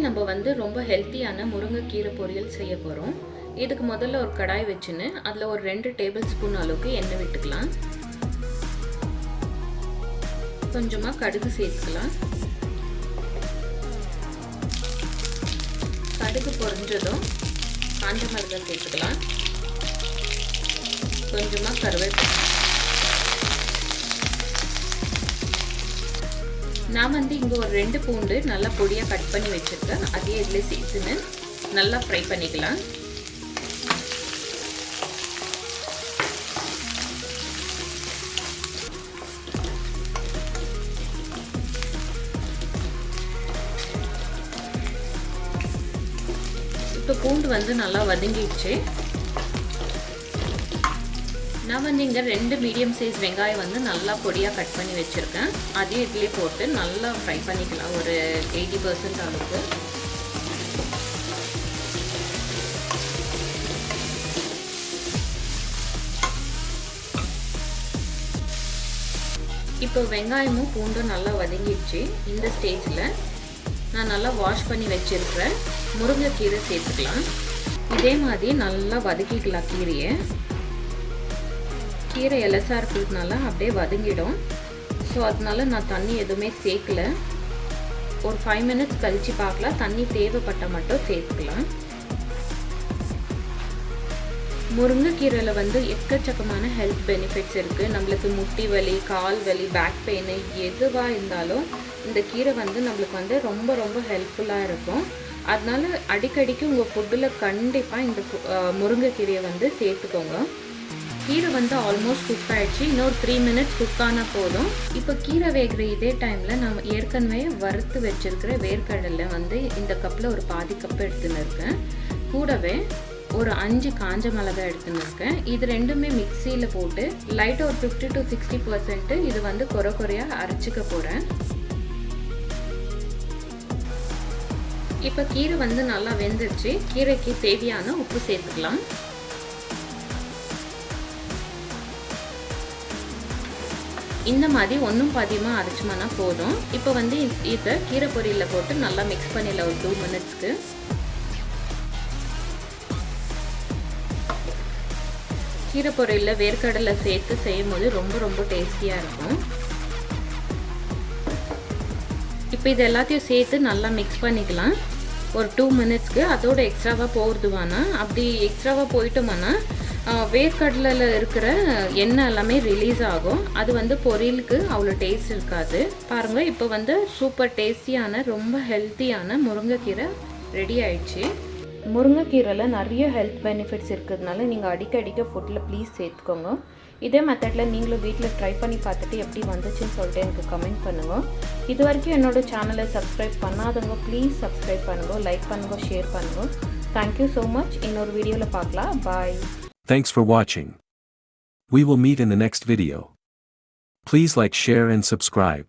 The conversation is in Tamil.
நம்ம வந்து ரொம்ப ஹெல்த்தியான முருங்கைக்கீரை பொரியல் செய்ய போகிறோம். இதுக்கு முதல்ல ஒரு கடாய் வச்சுன்னு அதில் ஒரு 2 டேபிள் ஸ்பூன் அளவுக்கு எண்ணெய் விட்டுக்கலாம். கொஞ்சமாக கடுகு சேர்த்துக்கலாம். கடுகு பொரிஞ்சதும் காஞ்ச மிளகாய் சேர்த்துக்கலாம். கொஞ்சமாக கருவேப்பிலை. நான் வந்து இங்கே ஒரு 2 பூண்டு நல்லா பொடியாக கட் பண்ணி வச்சுருக்கேன். அதே இதில் சேர்த்துன்னு நல்லா ஃப்ரை பண்ணிக்கலாம். இப்போ பூண்டு வந்து நல்லா வதங்கிடுச்சு. நான் வந்து இங்கே 2 மீடியம் சைஸ் வெங்காயம் வந்து நல்லா பொடியாக கட் பண்ணி வச்சுருக்கேன். அதே இதிலே போட்டு நல்லா ஃப்ரை பண்ணிக்கலாம் ஒரு 80% அளவுக்கு. இப்போ வெங்காயமும் பூண்டும் நல்லா வதங்கிடுச்சு. இந்த ஸ்டேஜில் நான் நல்லா வாஷ் பண்ணி வச்சுருக்கிறேன் முருங்கைக்கீரை சேர்த்துக்கலாம். இதே மாதிரி நல்லா வதக்கிக்கலாம். கீரை எலசாக இருக்கிறதுனால அப்படியே வதங்கிடும். ஸோ அதனால நான் தண்ணி எதுவுமே சேர்க்கல. ஒரு 5 மினிட்ஸ் கழித்து பார்க்கலாம். தண்ணி தேவைப்பட்ட மட்டும் சேர்த்துக்கலாம். முருங்கைக்கீரையில் வந்து எக்கச்சக்கமான ஹெல்த் பெனிஃபிட்ஸ் இருக்குது. நம்மளுக்கு முட்டி வலி, கால் வலி, பேக் பெயின் எதுவாக இருந்தாலும் இந்த கீரை வந்து நம்மளுக்கு வந்து ரொம்ப ரொம்ப ஹெல்ப்ஃபுல்லாக இருக்கும். அதனால அடிக்கடிக்கு உங்கள் ஃபுட்டில் கண்டிப்பாக இந்த முருங்கைக்கீரையை வந்து சேர்த்துக்கோங்க. கீரை வந்து ஆல்மோஸ்ட் குக் ஆகிடுச்சு. இன்னொரு 3 மினிட்ஸ் குக் ஆனால் போதும். இப்போ கீரை வேகிற இதே டைமில் நான் ஏற்கனவே வறுத்து வச்சுருக்கிற வேர்க்கடலை வந்து இந்த கப்பில் ஒரு பாதி கப் எடுத்துன்னு இருக்கேன். கூடவே ஒரு 5 காஞ்ச மிளகாய் எடுத்துன்னு இருக்கேன். இது ரெண்டுமே மிக்சியில் போட்டு லைட்டாக ஒரு 50 to 60% இது வந்து குறையாக அரைச்சிக்க போகிறேன். இப்போ கீரை வந்து நல்லா வெந்துருச்சு. கீரைக்கு தேவையான உப்பு சேர்த்துக்கலாம். இந்த மாதிரி ஒன்றும் பாதியமாக அரைச்சோம்னா போதும். இப்போ வந்து இதை கீரை பொரியலில் போட்டு நல்லா மிக்ஸ் பண்ணிடலாம் ஒரு 2 மினிட்ஸ்க்கு. கீரை பொரியலில் வேர்க்கடலை சேர்த்து செய்யும் போது ரொம்ப ரொம்ப டேஸ்டியாக இருக்கும். இப்போ இது எல்லாத்தையும் சேர்த்து நல்லா மிக்ஸ் பண்ணிக்கலாம் ஒரு 2 மினிட்ஸ்க்கு. அதோட எக்ஸ்ட்ராவாக போகிறதுவானா அப்படி எக்ஸ்ட்ராவாக போயிட்டோம்னா வேர்க்கடலில் இருக்கிற எண்ணெய் எல்லாமே ரிலீஸ் ஆகும். அது வந்து பொரியலுக்கு அவ்வளோ டேஸ்ட் இருக்காது. பாருங்கள், இப்போ வந்து சூப்பர் டேஸ்டியான ரொம்ப ஹெல்த்தியான முருங்கைக்கீரை ரெடி ஆயிடுச்சு. முருங்கைக்கீரையில் நிறைய ஹெல்த் பெனிஃபிட்ஸ் இருக்கிறதுனால நீங்கள் அடிக்கடிக்க ஃபுட்டில் ப்ளீஸ் சேர்த்துக்கோங்க. இதே மெத்தடில் நீங்களும் வீட்டில் ட்ரை பண்ணி பார்த்துட்டு எப்படி வந்துச்சுன்னு சொல்லிட்டு எனக்கு கமெண்ட் பண்ணுங்கள். இது வரைக்கும் என்னோடய சேனலை சப்ஸ்கிரைப் பண்ணாதவங்க ப்ளீஸ் சப்ஸ்கிரைப் பண்ணுங்கள், லைக் பண்ணுங்கள், ஷேர் பண்ணுங்கள். Thank you so much. இன்னொரு வீடியோவில் பார்க்கலாம். பாய். Thanks for watching. We will meet in the next video. Please like, share and subscribe.